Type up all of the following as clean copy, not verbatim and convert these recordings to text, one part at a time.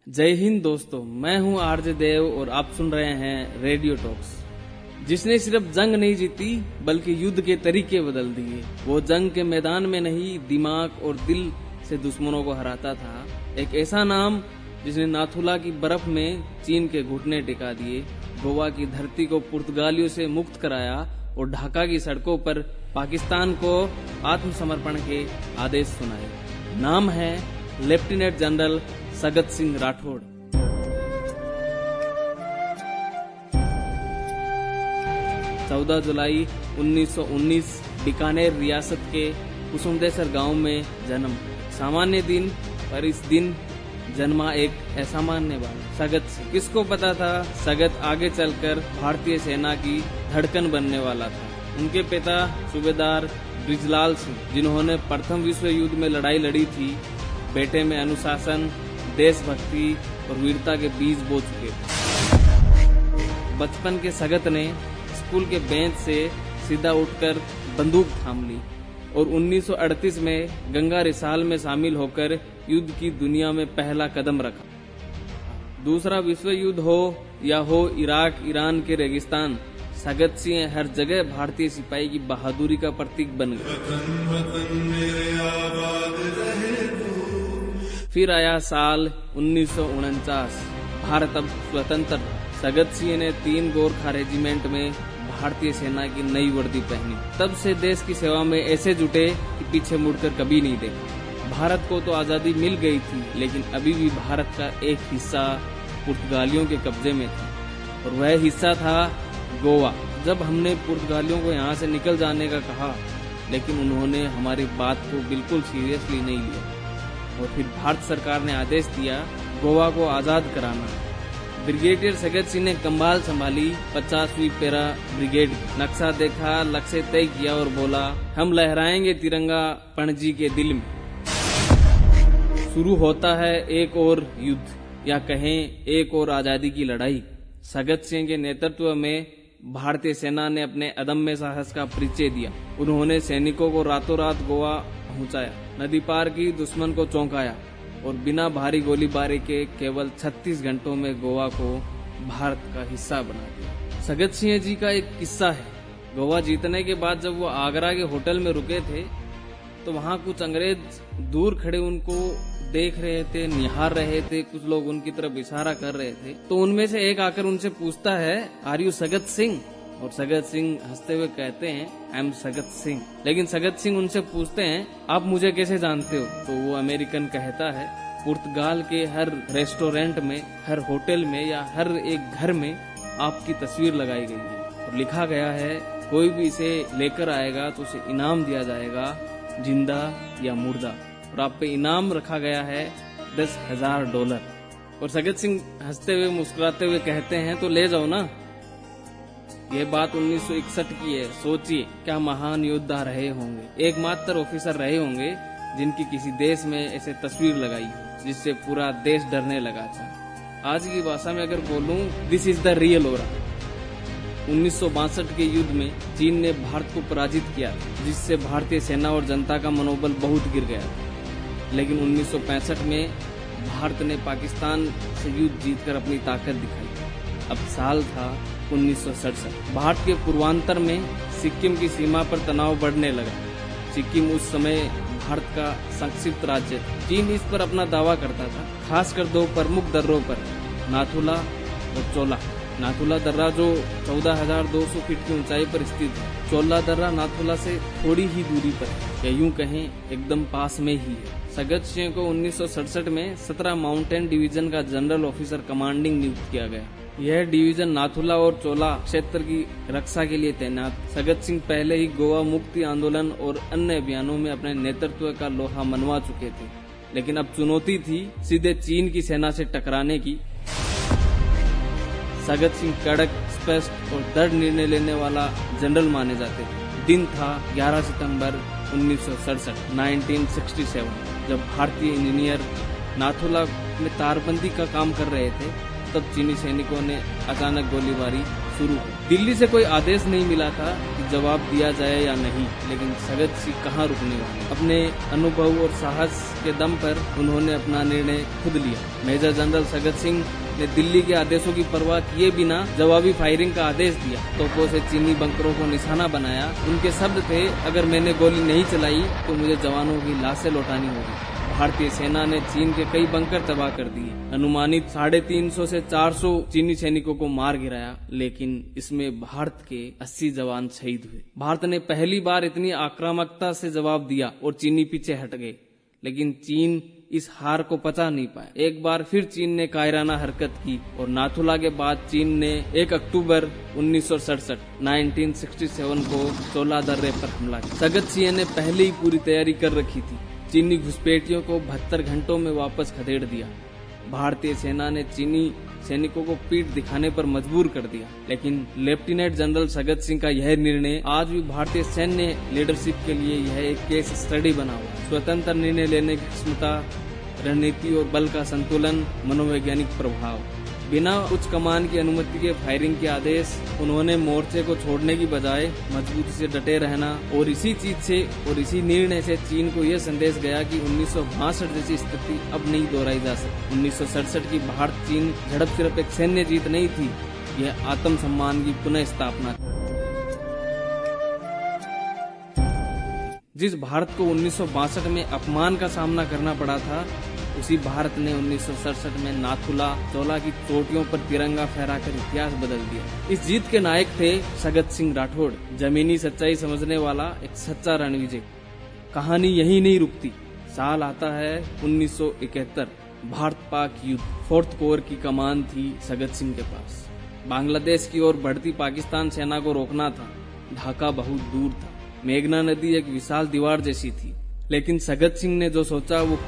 जय हिंद दोस्तों, मैं हूं आरजे देव और आप सुन रहे हैं रेडियो टॉक्स। जिसने सिर्फ जंग नहीं जीती बल्कि युद्ध के तरीके बदल दिए। वो जंग के मैदान में नहीं, दिमाग और दिल से दुश्मनों को हराता था। एक ऐसा नाम जिसने नाथुला की बर्फ में चीन के घुटने टिका दिए, गोवा की धरती को पुर्तगालियों से मुक्त कराया और ढाका की सड़कों पर पाकिस्तान को आत्मसमर्पण के आदेश सुनाए। नाम है लेफ्टिनेंट जनरल सगत सिंह राठौड़। चौदह जुलाई 1919 बीकानेर रियासत के कुसुमदेसर गांव में जन्म। सामान्य दिन, पर इस दिन जन्मा एक असामान्य बालक सगत सिंह। किसको पता था सगत आगे चलकर भारतीय सेना की धड़कन बनने वाला था। उनके पिता सूबेदार ब्रिजलाल सिंह, जिन्होंने प्रथम विश्व युद्ध में लड़ाई लड़ी थी, बेटे में अनुशासन, देशभक्ति और वीरता के बीज बो चुके थे। बचपन के सगत ने स्कूल के बेंच से सीधा उठकर बंदूक थाम ली और 1938 में गंगा रिसाल में शामिल होकर युद्ध की दुनिया में पहला कदम रखा। दूसरा विश्व युद्ध हो या हो इराक, ईरान के रेगिस्तान, सगत सिंह हर जगह भारतीय सिपाही की बहादुरी का प्रतीक बन गए। फिर आया साल 1949। भारत अब स्वतंत्र। सगत सिंह ने 3 गोरखा रेजिमेंट में भारतीय सेना की नई वर्दी पहनी। तब से देश की सेवा में ऐसे जुटे कि पीछे मुड़कर कभी नहीं देखा। भारत को तो आजादी मिल गई थी, लेकिन अभी भी भारत का एक हिस्सा पुर्तगालियों के कब्जे में था और वह हिस्सा था गोवा। जब हमने पुर्तगालियों को यहाँ से निकल जाने का कहा, लेकिन उन्होंने हमारी बात को बिल्कुल सीरियसली नहीं लिया और फिर भारत सरकार ने आदेश दिया गोवा को आजाद कराना। ब्रिगेडियर सगत सिंह ने कम्बाल संभाली 50वीं पैरा ब्रिगेड। नक्शा देखा, लक्ष्य तय किया और बोला, हम लहराएंगे तिरंगा पणजी के दिल में। शुरू होता है एक और युद्ध, या कहें एक और आजादी की लड़ाई। सगत सिंह के नेतृत्व में भारतीय सेना ने अपने अदम्य साहस का परिचय दिया। उन्होंने सैनिकों को रातों रात गोवा पहुंचाया, नदी पार की, दुश्मन को चौंकाया और बिना भारी गोलीबारी के केवल 36 घंटों में गोवा को भारत का हिस्सा बना दिया। सगत सिंह जी का एक किस्सा है। गोवा जीतने के बाद जब वो आगरा के होटल में रुके थे, तो वहाँ कुछ अंग्रेज दूर खड़े उनको देख रहे थे, निहार रहे थे। कुछ लोग उनकी तरफ इशारा कर रहे थे। तो उनमें से एक आकर उनसे पूछता है, आर यू सगत सिंह? और सगत सिंह हंसते हुए कहते हैं, आई एम सगत सिंह। लेकिन सगत सिंह उनसे पूछते हैं, आप मुझे कैसे जानते हो? तो वो अमेरिकन कहता है, पुर्तगाल के हर रेस्टोरेंट में, हर होटल में या हर एक घर में आपकी तस्वीर लगाई गई है और लिखा गया है, कोई भी इसे लेकर आएगा तो उसे इनाम दिया जाएगा, जिंदा या मुर्दा। और आप पे इनाम रखा गया है $10,000। और सगत सिंह हंसते हुए मुस्कुराते हुए कहते हैं, तो ले जाओ ना। ये बात 1961 की है। सोचिए क्या महान योद्धा रहे होंगे, एकमात्र ऑफिसर रहे होंगे जिनकी किसी देश में ऐसे तस्वीर लगाई हो, जिससे पूरा देश डरने लगा था। आज की भाषा में अगर बोलूं, दिस इज द रियल ओरा। 1962 के युद्ध में चीन ने भारत को पराजित किया, जिससे भारतीय सेना और जनता का मनोबल बहुत गिर गया। लेकिन 1965 में भारत ने पाकिस्तान से युद्ध जीतकर अपनी ताकत दिखाई। अब साल था 1967। भारत के पूर्वांतर में सिक्किम की सीमा पर तनाव बढ़ने लगा। सिक्किम उस समय भारत का संक्षिप्त राज्य था। चीन इस पर अपना दावा करता था, खासकर 2 प्रमुख दर्रों पर, नाथुला और चोला। नाथुला दर्रा जो 14,200 फीट की ऊंचाई पर स्थित है। चोला दर्रा नाथुला से थोड़ी ही दूरी पर, या यूं कहें एकदम पास में ही है। सगत सिंह को 1967 में 17 माउंटेन डिवीजन का जनरल ऑफिसर कमांडिंग नियुक्त किया गया। यह डिवीजन नाथुला और चोला क्षेत्र की रक्षा के लिए तैनात। सगत सिंह पहले ही गोवा मुक्ति आंदोलन और अन्य अभियानों में अपने नेतृत्व का लोहा मनवा चुके थे, लेकिन अब चुनौती थी सीधे चीन की सेना से टकराने की। सगत सिंह कड़क, स्पष्ट और दृढ़ निर्णय लेने वाला जनरल माने जाते थे। दिन था 11 सितंबर 1967, जब भारतीय इंजीनियर नाथुला में तारबंदी का काम कर रहे थे, तब चीनी सैनिकों ने अचानक गोलीबारी शुरू की। दिल्ली से कोई आदेश नहीं मिला था कि जवाब दिया जाए या नहीं, लेकिन सगत सिंह कहाँ रुकने वाले। अपने अनुभव और साहस के दम पर उन्होंने अपना निर्णय खुद लिया। मेजर जनरल सगत सिंह ने दिल्ली के आदेशों की परवाह किए बिना जवाबी फायरिंग का आदेश दिया। तोपों से चीनी बंकरों को निशाना बनाया। उनके शब्द थे, अगर मैंने गोली नहीं चलाई तो मुझे जवानों की लाशें लौटानी होगी। भारतीय सेना ने चीन के कई बंकर तबाह कर दिए। अनुमानित 350 से 400 चीनी सैनिकों को मार गिराया, लेकिन इसमें भारत के 80 जवान शहीद हुए। भारत ने पहली बार इतनी आक्रामकता से जवाब दिया और चीनी पीछे हट गए, लेकिन चीन इस हार को पचा नहीं पाया। एक बार फिर चीन ने कायराना हरकत की और नाथुला के बाद चीन ने 1 अक्टूबर 1967 को चोला दर्रे पर हमला किया। सगत सिंह ने पहले ही पूरी तैयारी कर रखी थी। चीनी घुसपैठियों को 72 घंटों में वापस खदेड़ दिया। भारतीय सेना ने चीनी सैनिकों को पीठ दिखाने पर मजबूर कर दिया, लेकिन लेफ्टिनेंट जनरल सगत सिंह का यह निर्णय आज भी भारतीय सैन्य लीडरशिप के लिए यह एक केस स्टडी बना हुआ। स्वतंत्र निर्णय लेने की क्षमता, रणनीति और बल का संतुलन, मनोवैज्ञानिक प्रभाव। बिना उच्च कमान की अनुमति के फायरिंग के आदेश। उन्होंने मोर्चे को छोड़ने की बजाय मजबूती से डटे रहना, और इसी चीज से और इसी निर्णय से चीन को यह संदेश गया कि 1962 जैसी स्थिति अब नहीं दोहराई जा सकती। 1967 की भारत चीन झड़प सिर्फ एक सैन्य जीत नहीं थी, यह आत्मसम्मान की पुनः स्थापना थी। जिस भारत को 1962 में अपमान का सामना करना पड़ा था, उसी भारत ने 1967 में नाथुला, चोला की चोटियों पर तिरंगा फहराकर इतिहास बदल दिया। इस जीत के नायक थे सगत सिंह राठौड़, जमीनी सच्चाई समझने वाला एक सच्चा रणविजय। कहानी यही नहीं रुकती। साल आता है 1971, भारत पाक युद्ध। 4th कोर की कमान थी सगत सिंह के पास। बांग्लादेश की ओर बढ़ती पाकिस्तान सेना को रोकना था। ढाका बहुत दूर था। मेघना नदी एक विशाल दीवार जैसी थी, लेकिन सगत सिंह ने जो सोचा वो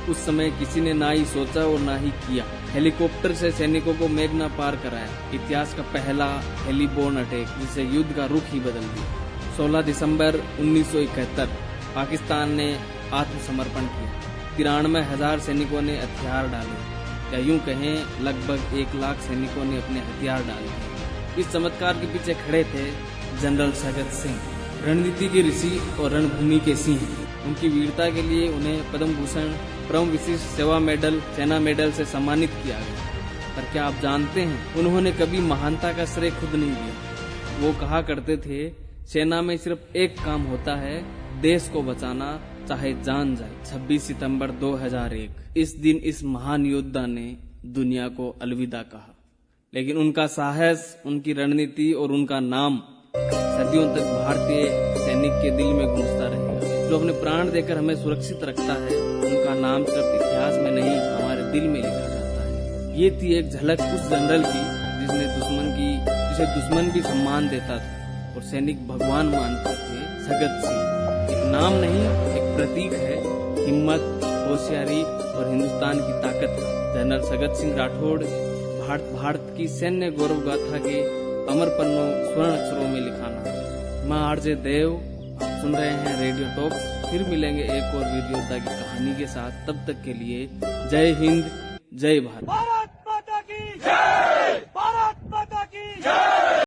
उस समय किसी ने ना ही सोचा और ना ही किया। हेलीकॉप्टर से सैनिकों को मेघना पार कराया। इतिहास का पहला हेलीबोर्न अटैक, जिसे युद्ध का रुख ही बदल दिया। 16 दिसंबर 1971 पाकिस्तान ने आत्मसमर्पण किया। 93,000 सैनिकों ने हथियार डाले, या यूं कहें लगभग 1 लाख सैनिकों ने अपने हथियार डाले। इस चमत्कार के पीछे खड़े थे जनरल सगत सिंह, रणनीति के ऋषि और रणभूमि के सिंह। उनकी वीरता के लिए उन्हें पद्म भूषण, परम विशिष्ट सेवा मेडल, सेना मेडल से सम्मानित किया गया। पर क्या आप जानते हैं, उन्होंने कभी महानता का श्रेय खुद नहीं लिया। वो कहा करते थे, सेना में सिर्फ एक काम होता है, देश को बचाना, चाहे जान जाए। 26 सितंबर 2001 इस दिन इस महान योद्धा ने दुनिया को अलविदा कहा, लेकिन उनका साहस, उनकी रणनीति और उनका नाम सदियों तक भारतीय सैनिक के दिल में गूंजता रहेगा। जो अपने प्राण देकर हमें सुरक्षित रखता है, उनका नाम सिर्फ इतिहास में नहीं, हमारे दिल में लिखा जाता है। ये थी एक झलक उस जनरल की जिसे दुश्मन भी सम्मान देता था और सैनिक भगवान मानते थे। सगत सिंह एक नाम नहीं, एक प्रतीक है हिम्मत, होशियारी और हिंदुस्तान की ताकत का। जनरल सगत सिंह राठौड़ भारत की सैन्य गौरव गाथा के अमर पन्नों स्वर्ण अक्षरों में लिखाना। मैं आरजे देव, आप सुन रहे हैं रेडियो टॉक्स। फिर मिलेंगे एक और वीर योद्धा की कहानी के साथ। तब तक के लिए जय हिंद, जय भारत। भारत माता की जय।